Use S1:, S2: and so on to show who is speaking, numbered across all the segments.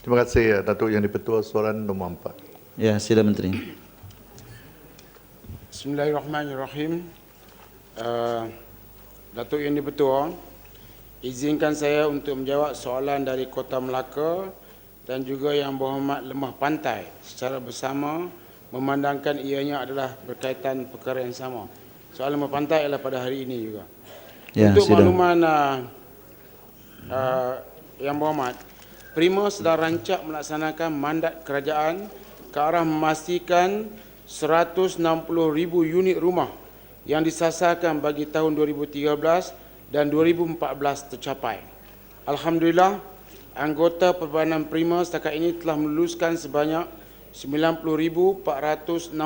S1: Terima kasih Datuk Yang di-Pertua. Soalan nombor 4.
S2: Ya, sila Menteri.
S3: Bismillahirrahmanirrahim. Datuk Yang di-Pertua, izinkan saya untuk menjawab soalan dari Kota Melaka dan juga Yang Berhormat Lemah Pantai secara bersama, memandangkan ianya adalah berkaitan perkara yang sama. Soalan Lemah Pantai adalah pada hari ini juga.
S2: Ya,
S3: Untuk
S2: sila.
S3: makluman Yang Berhormat, Prima sedang rancak melaksanakan mandat kerajaan ke arah memastikan 160,000 unit rumah yang disasarkan bagi tahun 2013 dan 2014 tercapai. Alhamdulillah, anggota Perbahanan Prima setakat ini telah meluluskan sebanyak 90,461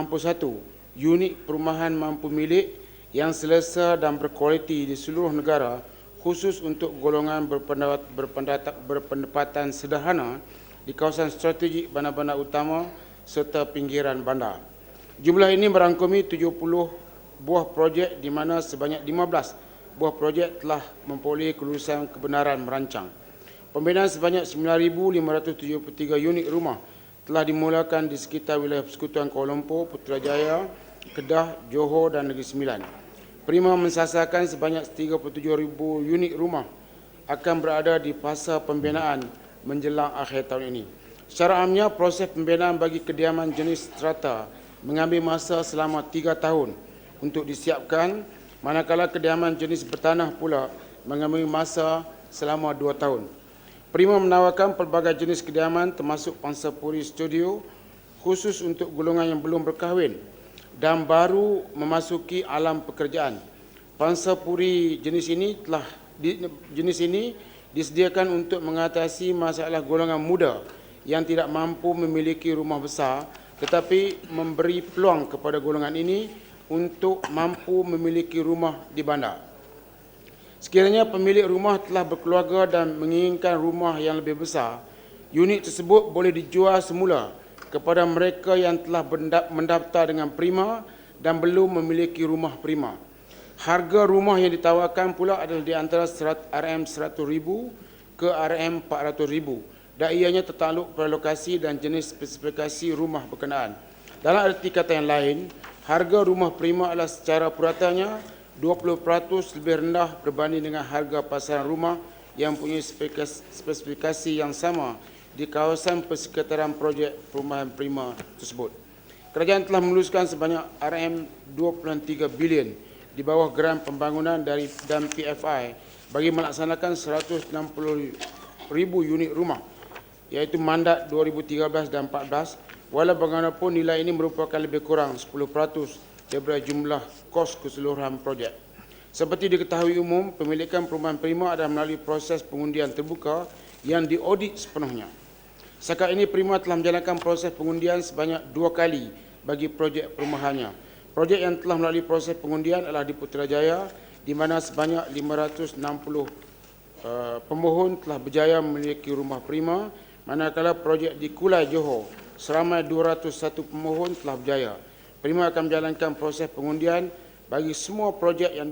S3: unit perumahan mampu milik yang selesa dan berkualiti di seluruh negara, khusus untuk golongan berpendapatan sederhana di kawasan strategik bandar-bandar utama serta pinggiran bandar. Jumlah ini merangkumi 70 buah projek di mana sebanyak 15 buah projek telah memperoleh kelulusan kebenaran merancang. Pembinaan sebanyak 9,573 unit rumah telah dimulakan di sekitar wilayah Persekutuan Kuala Lumpur, Putrajaya, Kedah, Johor dan Negeri Sembilan. Prima mensasarkan sebanyak 37,000 unit rumah akan berada di fasa pembinaan menjelang akhir tahun ini. Secara amnya, proses pembinaan bagi kediaman jenis strata mengambil masa selama 3 tahun untuk disiapkan, manakala kediaman jenis bertanah pula mengambil masa selama 2 tahun. Prima menawarkan pelbagai jenis kediaman termasuk Pangsapuri Studio khusus untuk golongan yang belum berkahwin dan baru memasuki alam pekerjaan. Pangsapuri jenis ini disediakan untuk mengatasi masalah golongan muda yang tidak mampu memiliki rumah besar, tetapi memberi peluang kepada golongan ini untuk mampu memiliki rumah di bandar. Sekiranya pemilik rumah telah berkeluarga dan menginginkan rumah yang lebih besar, unit tersebut boleh dijual semula kepada mereka yang telah mendaftar dengan Prima dan belum memiliki rumah Prima. Harga rumah yang ditawarkan pula adalah di antara RM100,000 ke RM400,000 dan ianya tertakluk pada lokasi dan jenis spesifikasi rumah berkenaan. Dalam arti kata yang lain, harga rumah Prima adalah secara puratanya 20% lebih rendah berbanding dengan harga pasaran rumah yang mempunyai spesifikasi yang sama di kawasan persekitaran projek perumahan Prima tersebut. Kerajaan telah meluluskan sebanyak RM23 bilion di bawah geran pembangunan dan PFI bagi melaksanakan 160,000 unit rumah, iaitu mandat 2013 dan 2014, walau bagaimanapun nilai ini merupakan lebih kurang 10% daripada jumlah kos keseluruhan projek. Seperti diketahui umum, pemilikan perumahan Prima adalah melalui proses pengundian terbuka yang diaudit sepenuhnya. Setakat ini, Prima telah menjalankan proses pengundian sebanyak 2 kali bagi projek perumahannya. Projek yang telah melalui proses pengundian adalah di Putrajaya, di mana sebanyak 560 pemohon telah berjaya memiliki rumah Prima, manakala projek di Kulai Johor, seramai 201 pemohon telah berjaya. Prima akan menjalankan proses pengundian bagi semua projek yang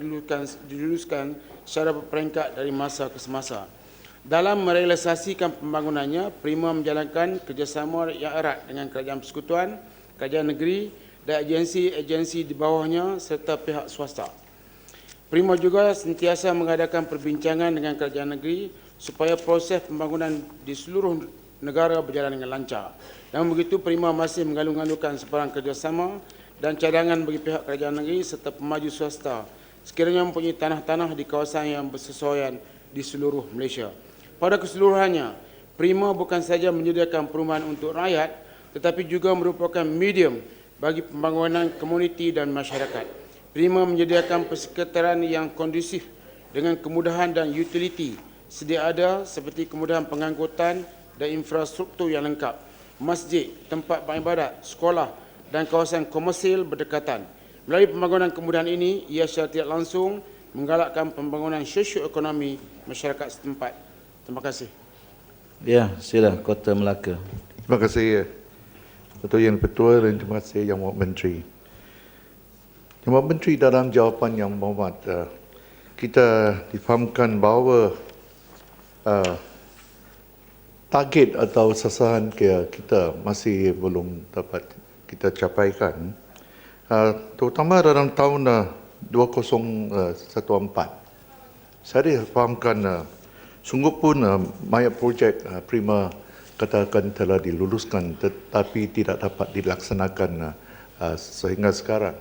S3: diluluskan secara berperingkat dari masa ke semasa. Dalam merealisasikan pembangunannya, Prima menjalankan kerjasama yang erat dengan Kerajaan Persekutuan, Kerajaan Negeri dan agensi-agensi di bawahnya serta pihak swasta. Prima juga sentiasa mengadakan perbincangan dengan Kerajaan Negeri supaya proses pembangunan di seluruh negara berjalan dengan lancar. Namun begitu, Prima masih mengalung-alungkan sebarang kerjasama dan cadangan bagi pihak Kerajaan Negeri serta pemaju swasta sekiranya mempunyai tanah-tanah di kawasan yang bersesuaian di seluruh Malaysia. Pada keseluruhannya, Prima bukan saja menyediakan perumahan untuk rakyat, tetapi juga merupakan medium bagi pembangunan komuniti dan masyarakat. Prima menyediakan persekitaran yang kondusif dengan kemudahan dan utiliti sedia ada seperti kemudahan pengangkutan dan infrastruktur yang lengkap, masjid, tempat beribadat, sekolah dan kawasan komersil berdekatan. Melalui pembangunan kemudahan ini, ia secara tidak langsung menggalakkan pembangunan sosio-ekonomi masyarakat setempat. Terima kasih.
S2: Ya, sila Kota Melaka.
S1: Terima kasih Datuk Yang di-Pertua dan terima kasih Yang Berhormat Menteri. Yang Berhormat Menteri, dalam jawapan Yang Berhormat, kita difahamkan bahawa target atau sasaran kita masih belum dapat kita capaikan, terutama dalam tahun 2014. Saya fahamkan sungguh pun banyak projek Prima katakan telah diluluskan tetapi tidak dapat dilaksanakan sehingga sekarang.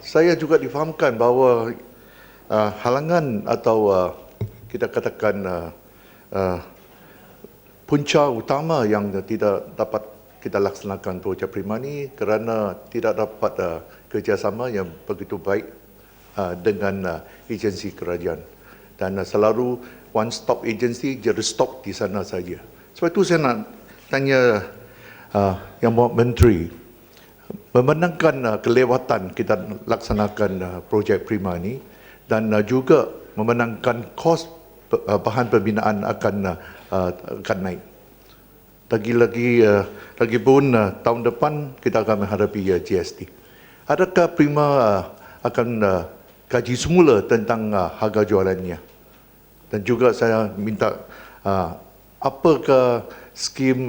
S1: Saya juga difahamkan bahawa halangan atau kita katakan punca utama yang tidak dapat kita laksanakan projek Prima ini kerana tidak dapat kerjasama yang begitu baik dengan agensi kerajaan. Dan selalu one stop agency jadi stop di sana saja. Sebab itu saya nak tanya Yang Berhormat Menteri, memandangkan kelewatan kita laksanakan projek Prima ini dan juga memandangkan kos bahan pembinaan akan naik. Lagi pun tahun depan kita akan menghadapi GST. Adakah Prima akan kaji semula tentang harga jualannya? Dan juga saya minta apakah skim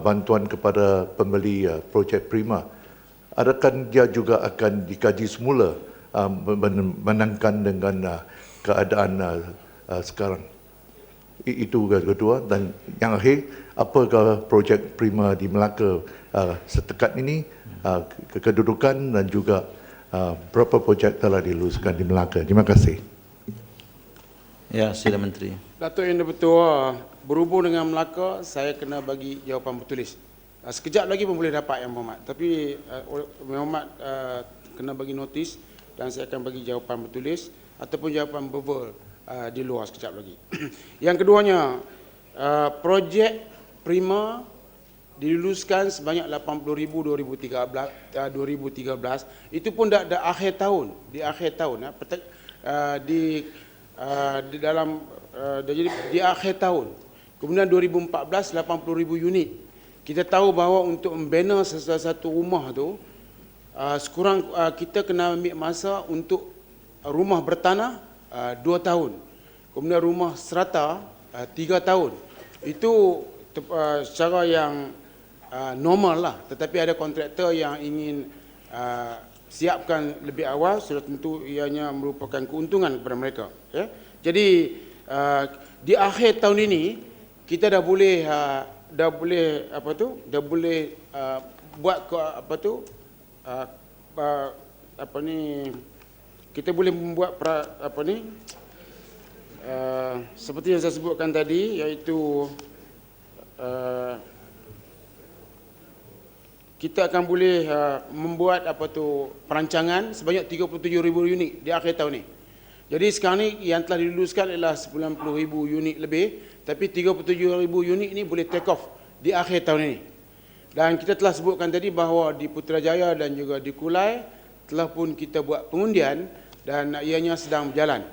S1: bantuan kepada pembeli projek Prima? Adakah dia juga akan dikaji semula menangkan dengan keadaan sekarang? Itu kedua. Dan yang akhir, apakah projek Prima di Melaka setekat ini, kedudukan dan juga berapa projek telah diluluskan di Melaka? Terima kasih.
S2: Ya, sila Menteri.
S3: Datuk Yang Di-Pertua, berhubung dengan Melaka, saya kena bagi jawapan bertulis. Sekejap lagi pun boleh dapat Yang Berhormat. Tapi Yang Berhormat kena bagi notis dan saya akan bagi jawapan bertulis ataupun jawapan verbal di luar sekejap lagi. Yang keduanya, projek Prima diluluskan sebanyak 80,000 2013. Itu pun dah akhir tahun, di akhir tahun jadi di akhir tahun. Kemudian 2014 80,000 unit. Kita tahu bahawa untuk membina satu rumah tu sekurang kita kena ambil masa untuk rumah bertanah 2 tahun. Kemudian rumah serata 3 tahun. Itu secara yang normal lah. Tetapi ada kontraktor yang ingin siapkan lebih awal, sudah tentu ianya merupakan keuntungan kepada mereka. Ya? Jadi di akhir tahun ini kita dah boleh buat kita boleh membuat seperti yang saya sebutkan tadi, iaitu kita akan boleh membuat perancangan sebanyak 37,000 unit di akhir tahun ini. Jadi sekarang ni yang telah diluluskan ialah 90,000 unit lebih, tapi 37,000 unit ini boleh take off di akhir tahun ini. Dan kita telah sebutkan tadi bahawa di Putrajaya dan juga di Kulai telah pun kita buat pengundian dan ianya sedang berjalan.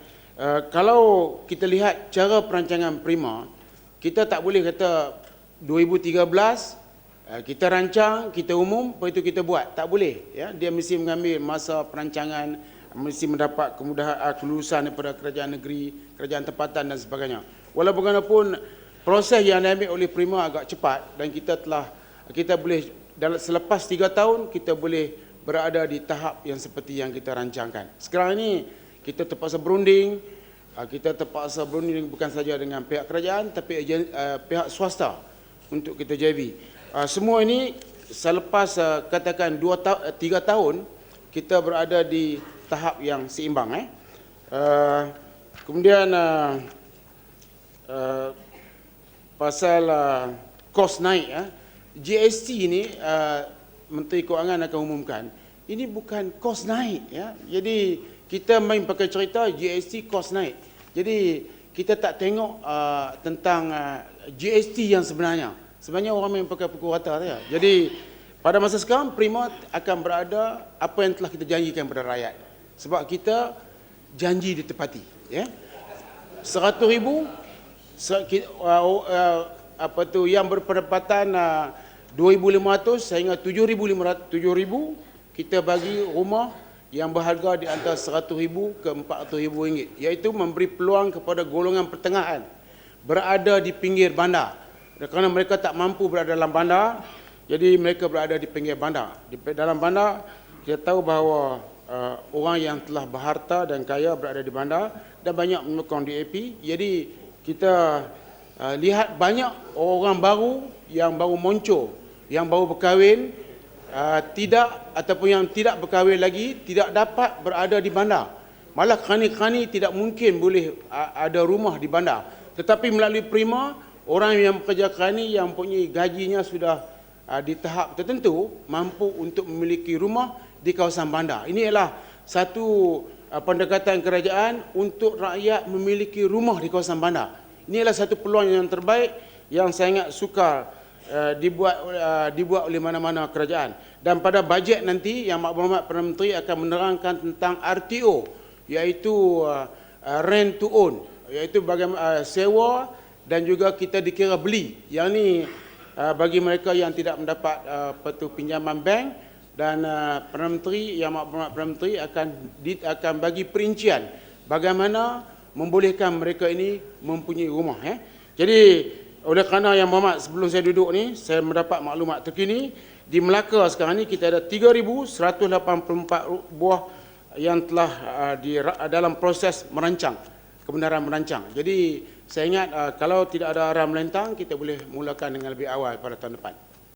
S3: Kalau kita lihat cara perancangan Prima, kita tak boleh kata 2013 kita rancang, kita umum, lepas itu kita buat. Tak boleh. Ya? Dia mesti mengambil masa perancangan, mesti mendapat kelulusan daripada kerajaan negeri, kerajaan tempatan dan sebagainya. Walau bagaimanapun, proses yang diambil oleh Prima agak cepat dan kita boleh, selepas 3 tahun, kita boleh berada di tahap yang seperti yang kita rancangkan. Sekarang ini, kita terpaksa berunding, bukan saja dengan pihak kerajaan, tapi pihak swasta untuk kita JB. Semua ini selepas katakan 3 tahun kita berada di tahap yang seimbang. Kemudian pasal kos naik, GST ini Menteri Kewangan akan umumkan. Ini bukan kos naik. Jadi kita main pakai cerita GST kos naik. Jadi kita tak tengok tentang GST yang sebenarnya. Sebenarnya orang main pakai pukul rata saja. Jadi pada masa sekarang Prima akan berada apa yang telah kita janjikan kepada rakyat. Sebab kita janji ditepati. 100,000 yang berpendapatan 2,500 sehingga 7,000 kita bagi rumah yang berharga di antara 100,000 ke 400,000 ringgit, iaitu memberi peluang kepada golongan pertengahan berada di pinggir bandar. Kerana mereka tak mampu berada dalam bandar, jadi mereka berada di pinggir bandar. Di dalam bandar, kita tahu bahawa orang yang telah berharta dan kaya berada di bandar dan banyak menyokong DAP. Jadi kita lihat banyak orang baru yang baru muncul, yang baru berkahwin, tidak ataupun yang tidak berkahwin lagi, tidak dapat berada di bandar. Malah kerani-kerani tidak mungkin boleh ada rumah di bandar. Tetapi melalui Prima, orang yang bekerja kerani yang mempunyai gajinya sudah di tahap tertentu mampu untuk memiliki rumah di kawasan bandar. Ini adalah satu pendekatan kerajaan untuk rakyat memiliki rumah di kawasan bandar. Ini adalah satu peluang yang terbaik yang sangat sukar dibuat oleh mana-mana kerajaan. Dan pada bajet nanti yang Mak Berhormat Perdana Menteri akan menerangkan tentang RTO, iaitu rent to own, iaitu bagaimana sewa dan juga kita dikira beli. Yang ni bagi mereka yang tidak mendapat pinjaman bank, dan Perdana Menteri, Yang Mak Berhormat Perdana Menteri akan bagi perincian bagaimana membolehkan mereka ini mempunyai rumah. Jadi oleh kerana Yang Berhormat, sebelum saya duduk ni, saya mendapat maklumat terkini di Melaka sekarang ni kita ada 3,184 buah yang telah dalam proses merancang, kebenaran merancang. Jadi saya ingat kalau tidak ada arah melintang, kita boleh mulakan dengan lebih awal pada tahun depan.